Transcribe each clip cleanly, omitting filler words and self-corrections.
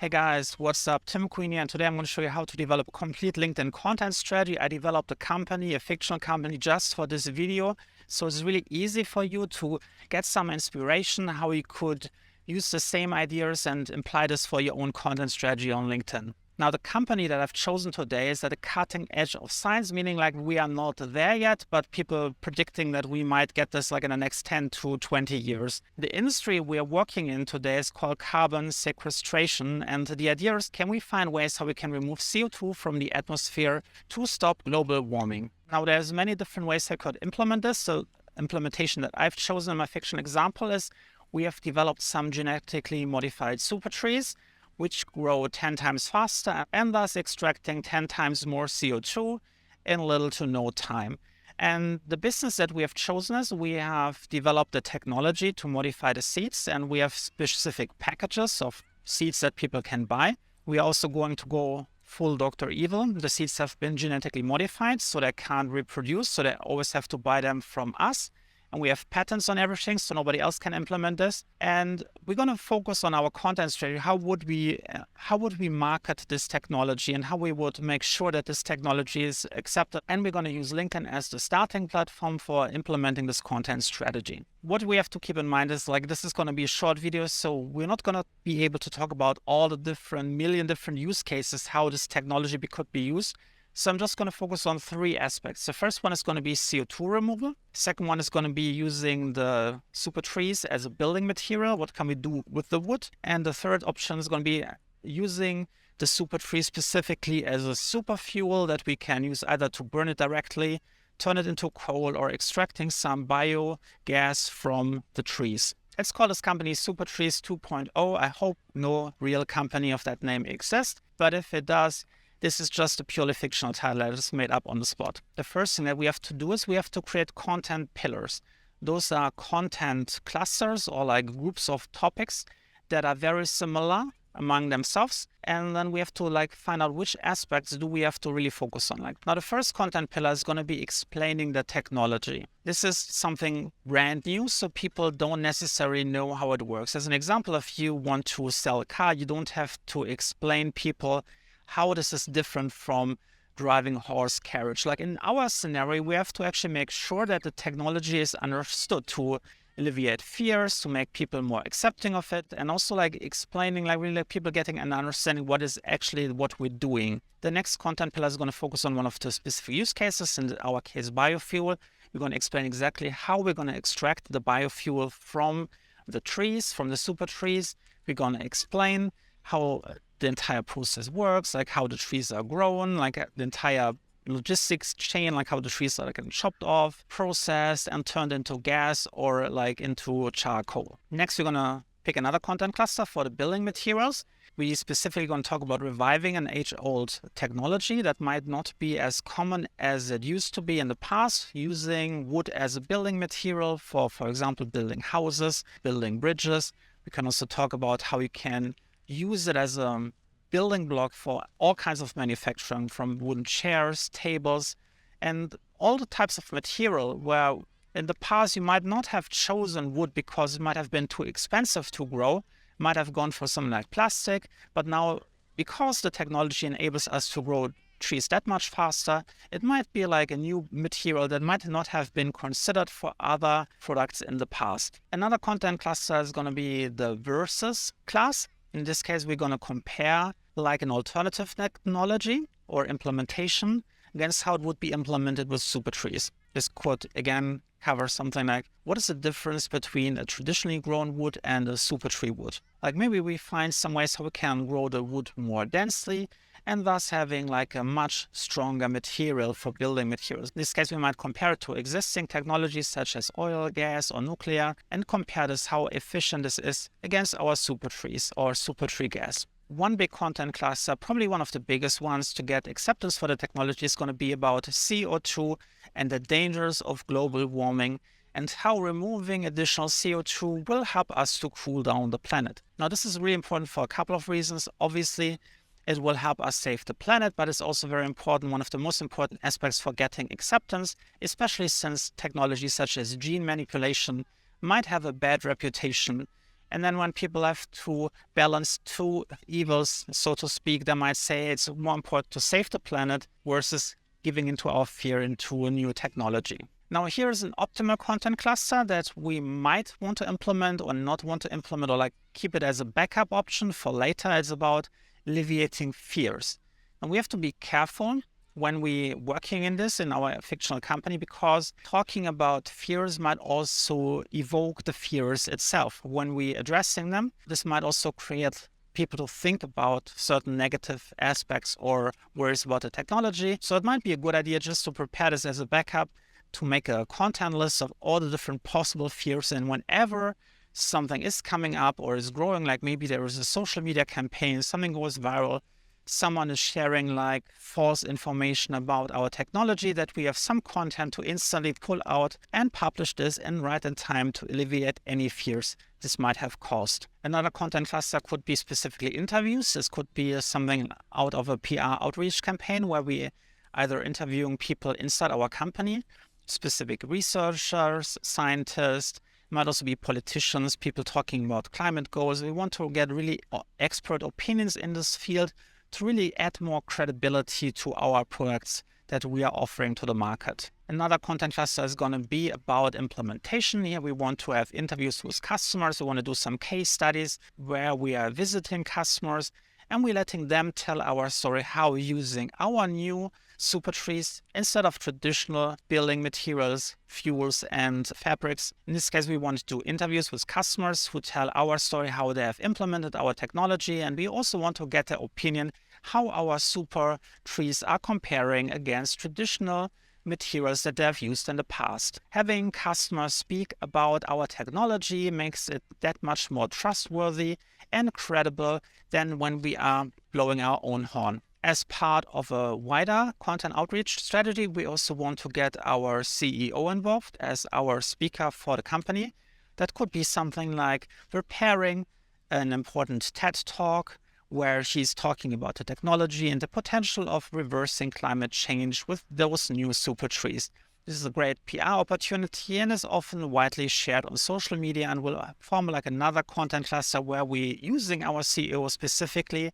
Hey guys, what's up? Tim Queen here, and today I'm going to show you how to develop a complete LinkedIn content strategy. I developed a company, a fictional company, just for this video. So it's really easy for you to get some inspiration how you could use the same ideas and apply this for your own content strategy on LinkedIn. Now, the company that I've chosen today is at the cutting edge of science, meaning like we are not there yet, but people predicting that we might get this like in the next 10 to 20 years. The industry we are working in today is called carbon sequestration. And the idea is, can we find ways how we can remove CO2 from the atmosphere to stop global warming? Now, there's many different ways I could implement this. So implementation that I've chosen in my fiction example is we have developed some genetically modified supertrees which grow 10 times faster and thus extracting 10 times more CO2 in little to no time. And the business that we have chosen is we have developed the technology to modify the seeds, and we have specific packages of seeds that people can buy. We are also going to go full Dr. Evil. The seeds have been genetically modified, so they can't reproduce, so they always have to buy them from us. And we have patents on everything, so nobody else can implement this. And we're going to focus on our content strategy. How would we market this technology and how we would make sure that this technology is accepted? And we're going to use LinkedIn as the starting platform for implementing this content strategy. What we have to keep in mind is like this is going to be a short video, so we're not going to be able to talk about all the million different use cases, how this technology could be used. So I'm just going to focus on three aspects. The first one is going to be CO2 removal. Second one is going to be using the super trees as a building material. What can we do with the wood? And the third option is going to be using the super tree specifically as a super fuel that we can use either to burn it directly, turn it into coal, or extracting some biogas from the trees. Let's call this company Supertrees 2.0. I hope no real company of that name exists, but if it does, this is just a purely fictional title that is made up on the spot. The first thing that we have to do is we have to create content pillars. Those are content clusters or like groups of topics that are very similar among themselves. And then we have to like find out which aspects do we have to really focus on. Like now, the first content pillar is going to be explaining the technology. This is something brand new, so people don't necessarily know how it works. As an example, if you want to sell a car, you don't have to explain people how this is different from driving horse carriage. Like in our scenario, we have to actually make sure that the technology is understood to alleviate fears, to make people more accepting of it, and also like explaining, like really like people getting an understanding what is actually what we're doing. The next content pillar is going to focus on one of the specific use cases, in our case, biofuel. We're going to explain exactly how we're going to extract the biofuel from the trees, from the super trees. We're going to explain how the entire process works, like how the trees are grown, like the entire logistics chain, like how the trees are getting chopped off, processed, and turned into gas or like into charcoal. Next, we're going to pick another content cluster for the building materials. We specifically going to talk about reviving an age-old technology that might not be as common as it used to be in the past, using wood as a building material for example, building houses, building bridges. We can also talk about how you can use it as a building block for all kinds of manufacturing, from wooden chairs, tables, and all the types of material where in the past you might not have chosen wood because it might have been too expensive to grow, might have gone for something like plastic, but now because the technology enables us to grow trees that much faster, it might be like a new material that might not have been considered for other products in the past. Another content cluster is going to be the versus class. In this case, we're going to compare like an alternative technology or implementation against how it would be implemented with super trees. This could, again, cover something like, what is the difference between a traditionally grown wood and a super tree wood? Like maybe we find some ways how we can grow the wood more densely and thus having like a much stronger material for building materials. In this case, we might compare it to existing technologies such as oil, gas, or nuclear, and compare this how efficient this is against our super trees or super tree gas. One big content cluster, probably one of the biggest ones to get acceptance for the technology, is going to be about CO2 and the dangers of global warming and how removing additional CO2 will help us to cool down the planet. Now, this is really important for a couple of reasons. Obviously, it will help us save the planet, but it's also very important, one of the most important aspects for getting acceptance, especially since technologies such as gene manipulation might have a bad reputation And then when people have to balance two evils, so to speak, they might say it's more important to save the planet versus giving into our fear into a new technology. Now, here's an optimal content cluster that we might want to implement or not want to implement, or like keep it as a backup option for later. It's about alleviating fears. And we have to be careful when we working in this in our fictional company, because talking about fears might also evoke the fears itself. When we addressing them, this might also create people to think about certain negative aspects or worries about the technology. So it might be a good idea just to prepare this as a backup, to make a content list of all the different possible fears. And whenever something is coming up or is growing, like maybe there is a social media campaign, something goes viral, someone is sharing like false information about our technology, that we have some content to instantly pull out and publish this and right in time to alleviate any fears this might have caused. Another content cluster could be specifically interviews. This could be something out of a PR outreach campaign where we either interviewing people inside our company, specific researchers, scientists, might also be politicians, people talking about climate goals. We want to get really expert opinions in this field to really add more credibility to our products that we are offering to the market. Another content cluster is going to be about implementation. Here we want to have interviews with customers. We want to do some case studies where we are visiting customers and we're letting them tell our story, how using our new Supertrees instead of traditional building materials, fuels, and fabrics. In this case, we want to do interviews with customers who tell our story, how they have implemented our technology, and we also want to get their opinion, how our Supertrees are comparing against traditional materials that they have used in the past. Having customers speak about our technology makes it that much more trustworthy and credible than when we are blowing our own horn. As part of a wider content outreach strategy, we also want to get our CEO involved as our speaker for the company. That could be something like preparing an important TED Talk where she's talking about the technology and the potential of reversing climate change with those new Supertrees. This is a great PR opportunity and is often widely shared on social media and will form like another content cluster where we're using our CEO specifically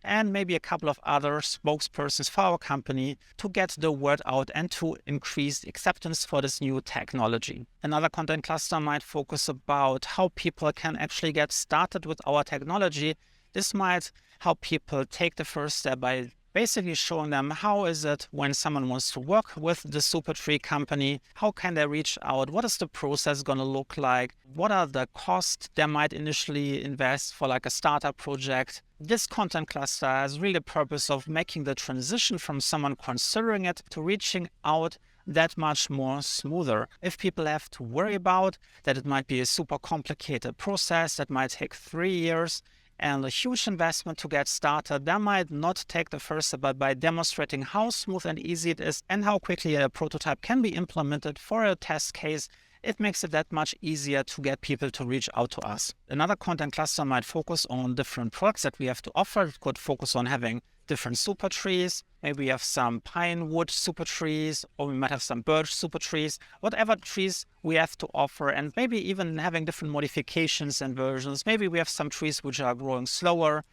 and maybe a couple of other spokespersons for our company to get the word out and to increase acceptance for this new technology. Another content cluster might focus about how people can actually get started with our technology. This might help people take the first step by basically showing them how is it when someone wants to work with the Supertree company, how can they reach out, what is the process going to look like, what are the costs they might initially invest for like a startup project. This content cluster has really the purpose of making the transition from someone considering it to reaching out that much more smoother. If people have to worry about that it might be a super complicated process that might take 3 years, and a huge investment to get started, that might not take the first step, but by demonstrating how smooth and easy it is and how quickly a prototype can be implemented for a test case, it makes it that much easier to get people to reach out to us. Another content cluster might focus on different products that we have to offer. It could focus on having different super trees. Maybe we have some pine wood super trees, or we might have some birch super trees, whatever trees we have to offer, and maybe even having different modifications and versions. Maybe we have some trees which are growing slower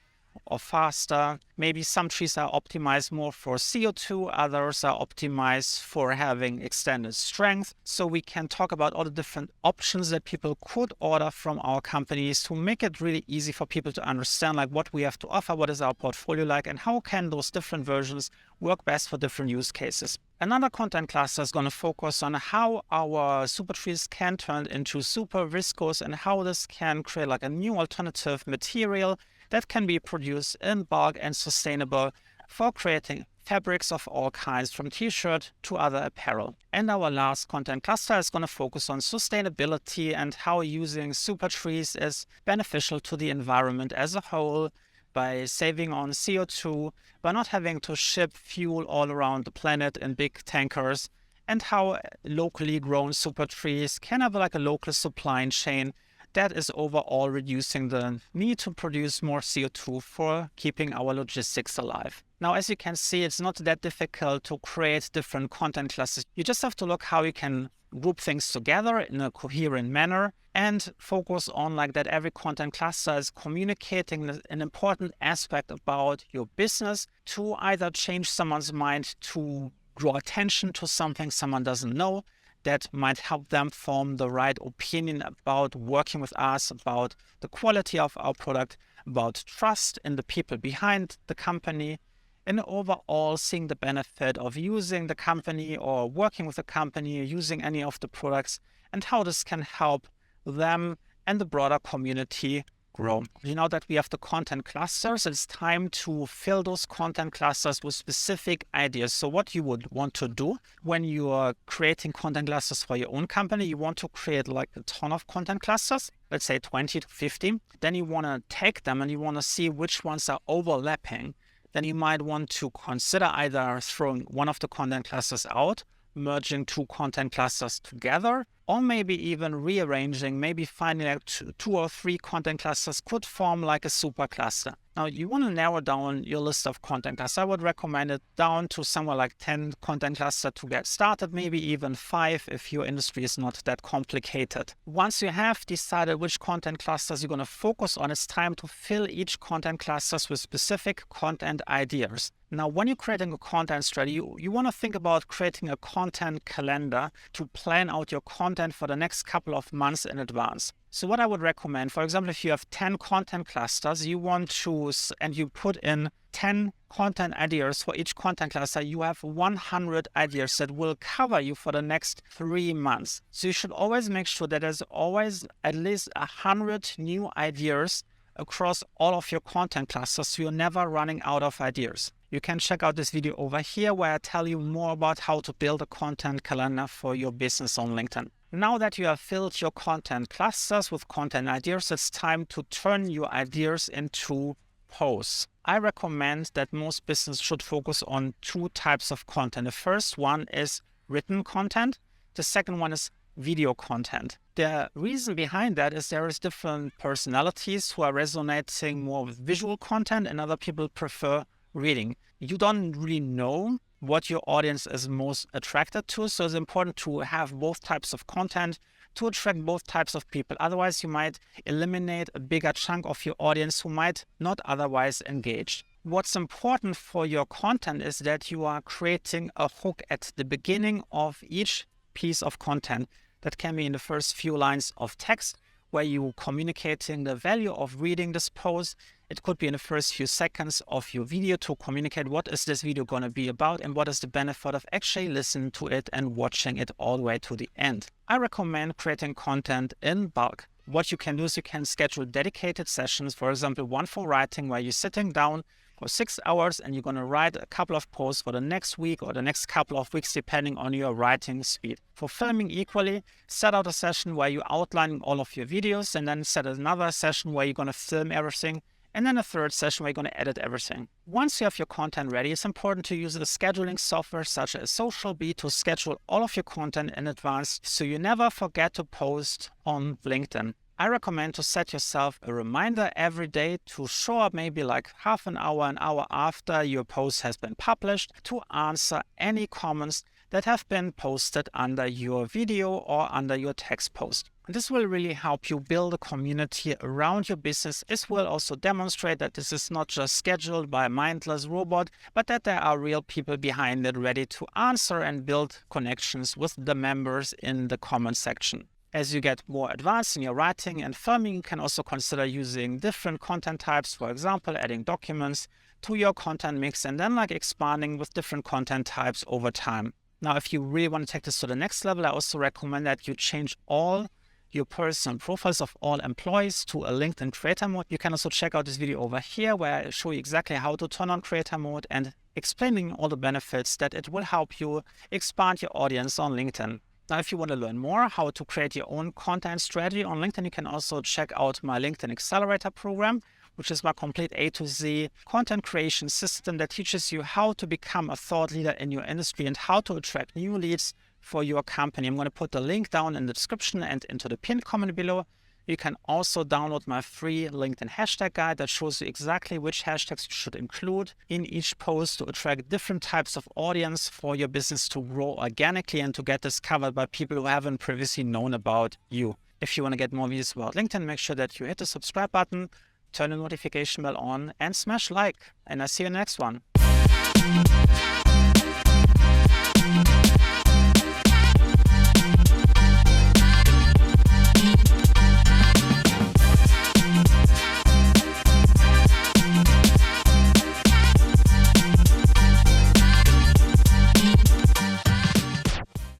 or faster. Maybe some trees are optimized more for CO2, others are optimized for having extended strength. So we can talk about all the different options that people could order from our companies to make it really easy for people to understand like what we have to offer, what is our portfolio like, and how can those different versions work best for different use cases. Another content cluster is going to focus on how our super trees can turn into super viscose and how this can create like a new alternative material that can be produced in bulk and sustainable for creating fabrics of all kinds, from t-shirt to other apparel. And our last content cluster is going to focus on sustainability and how using super trees is beneficial to the environment as a whole by saving on CO2, by not having to ship fuel all around the planet in big tankers, and how locally grown super trees can have like a local supply chain that is overall reducing the need to produce more CO2 for keeping our logistics alive. Now, as you can see, it's not that difficult to create different content classes. You just have to look how you can group things together in a coherent manner and focus on like that every content cluster is communicating an important aspect about your business to either change someone's mind, to draw attention to something someone doesn't know, that might help them form the right opinion about working with us, about the quality of our product, about trust in the people behind the company, and overall seeing the benefit of using the company or working with the company, using any of the products, and how this can help them and the broader community grow. Now that we have the content clusters, it's time to fill those content clusters with specific ideas. So what you would want to do when you are creating content clusters for your own company, you want to create like a ton of content clusters, let's say 20 to 50. Then you want to take them and you want to see which ones are overlapping. Then you might want to consider either throwing one of the content clusters out, merging two content clusters together, or maybe even rearranging, maybe finding like two or three content clusters could form like a super cluster. Now, you want to narrow down your list of content clusters. I would recommend it down to somewhere like 10 content clusters to get started, maybe even 5 if your industry is not that complicated. Once you have decided which content clusters you're going to focus on, it's time to fill each content clusters with specific content ideas. Now, when you're creating a content strategy, you want to think about creating a content calendar to plan out your content for the next couple of months in advance. So what I would recommend, for example, if you have 10 content clusters, you want to, and you put in 10 content ideas for each content cluster, you have 100 ideas that will cover you for the next 3 months. So you should always make sure that there's always at least 100 new ideas across all of your content clusters, so you're never running out of ideas. You can check out this video over here where I tell you more about how to build a content calendar for your business on LinkedIn. Now that you have filled your content clusters with content ideas, it's time to turn your ideas into posts. I recommend that most businesses should focus on 2 types of content. The first one is written content. The second one is video content. The reason behind that is there is different personalities who are resonating more with visual content and other people prefer reading. You don't really know what your audience is most attracted to, so it's important to have both types of content to attract both types of people. Otherwise, you might eliminate a bigger chunk of your audience who might not otherwise engage. What's important for your content is that you are creating a hook at the beginning of each piece of content. That can be in the first few lines of text, where you're communicating the value of reading this post. It could be in the first few seconds of your video to communicate what is this video going to be about and what is the benefit of actually listening to it and watching it all the way to the end. I recommend creating content in bulk. What you can do is you can schedule dedicated sessions, for example, one for writing where you're sitting down for 6 hours and you're going to write a couple of posts for the next week or the next couple of weeks, depending on your writing speed. For filming equally, set out a session where you're outlining all of your videos and then set another session where you're going to film everything, and then a third session where you're going to edit everything. Once you have your content ready, it's important to use the scheduling software such as SocialBee to schedule all of your content in advance so you never forget to post on LinkedIn. I recommend to set yourself a reminder every day to show up maybe like half an hour after your post has been published to answer any comments that have been posted under your video or under your text post. This will really help you build a community around your business. This will also demonstrate that this is not just scheduled by a mindless robot, but that there are real people behind it ready to answer and build connections with the members in the comment section. As you get more advanced in your writing and filming, you can also consider using different content types, for example, adding documents to your content mix and then expanding with different content types over time. Now, if you really want to take this to the next level, I also recommend that you change all your personal profiles of all employees to a LinkedIn creator mode. You can also check out this video over here where I show you exactly how to turn on creator mode and explaining all the benefits that it will help you expand your audience on LinkedIn. Now, if you want to learn more how to create your own content strategy on LinkedIn, you can also check out my LinkedIn Accelerator program, which is my complete A to Z content creation system that teaches you how to become a thought leader in your industry and how to attract new leads for your company. I'm going to put the link down in the description and into the pinned comment below. You can also download my free LinkedIn hashtag guide that shows you exactly which hashtags you should include in each post to attract different types of audience for your business to grow organically and to get discovered by people who haven't previously known about you. If you want to get more videos about LinkedIn, make sure that you hit the subscribe button, turn the notification bell on, and smash like. And I'll see you in the next one.